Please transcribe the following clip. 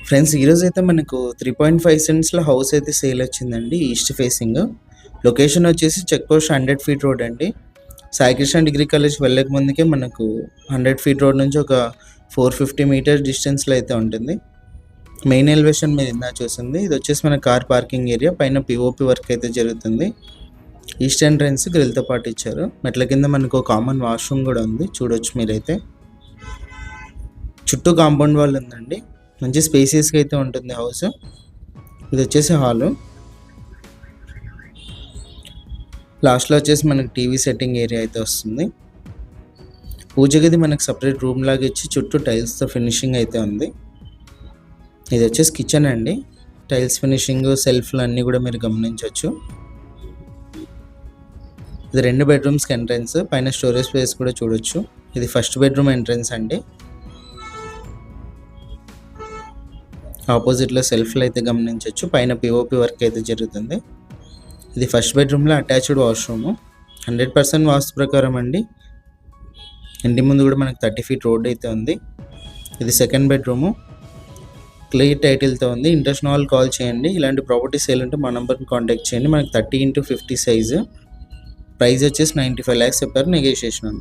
Friends ఈరోజు అయితే మనకు 3.5 సెంట్స్‌లో హౌస్ అయితే సేల్ వచ్చిందండి. East facing. లొకేషన్ వచ్చేసి చెక్ పోస్ట్ 100 ఫీట్ రోడ్ అండి. సాయికృష్ణ డిగ్రీ కాలేజ్ వెళ్ళక ముందుకే మనకు 100 ఫీట్ రోడ్ నుంచి ఒక 450 మీటర్స్ డిస్టెన్స్‌లో అయితే ఉంటుంది. మెయిన్ ఎలివేషన్ మీరు ఇందాక చూసింది. ఇది వచ్చేసి మన కార్ పార్కింగ్ ఏరియా. పైన పిఓపి వర్క్ అయితే జరుగుతుంది. ఈస్ట్ ఎంట్రన్స్ గ్రిల్‌తో పాటు ఇచ్చారు. మెట్ల కింద మనకు కామన్ వాష్రూమ్ కూడా ఉంది. చూడొచ్చు మీరైతే. చుట్టూ కాంపౌండ్ వాల్ ఉందండి. మంచి స్పేసియస్గా అయితే ఉంటుంది హౌస్. ఇది వచ్చేసి హాలు. లాస్ట్లో వచ్చేసి మనకి టీవీ సెట్టింగ్ ఏరియా అయితే వస్తుంది. పూజ గది మనకు సపరేట్ రూమ్ లాగా ఇచ్చి చుట్టూ టైల్స్తో ఫినిషింగ్ అయితే ఉంది. ఇది వచ్చేసి కిచెన్ అండి. టైల్స్ ఫినిషింగ్, సెల్ఫ్లు అన్నీ కూడా మీరు గమనించవచ్చు. ఇది 2 బెడ్రూమ్స్కి ఎంట్రన్స్. పైన స్టోరేజ్ స్పేస్ కూడా చూడొచ్చు. ఇది ఫస్ట్ బెడ్రూమ్ ఎంట్రన్స్ అండి. ఆపోజిట్లో సెల్ఫ్లు అయితే గమనించవచ్చు. పైన పిఓపి వర్క్ అయితే జరుగుతుంది. ఇది ఫస్ట్ బెడ్రూమ్లో అటాచ్డ్ వాష్రూము. 100% వాస్తు ప్రకారం అండి. ఇంటి ముందు కూడా మనకు 30 ఫీట్ రోడ్ అయితే ఉంది. ఇది సెకండ్ బెడ్రూము. క్లియర్ టైటిల్తో ఉంది. ఇంట్రెస్ట్ ఉన్న వాళ్ళు కాల్ చేయండి. ఇలాంటి ప్రాపర్టీ సేల్ ఉంటే మా నెంబర్ని కాంటాక్ట్ చేయండి. మనకి 30x50 సైజు. ప్రైస్ వచ్చేసి 95 lakhs చెప్పారు. నెగోషియేషన్ ఉంది.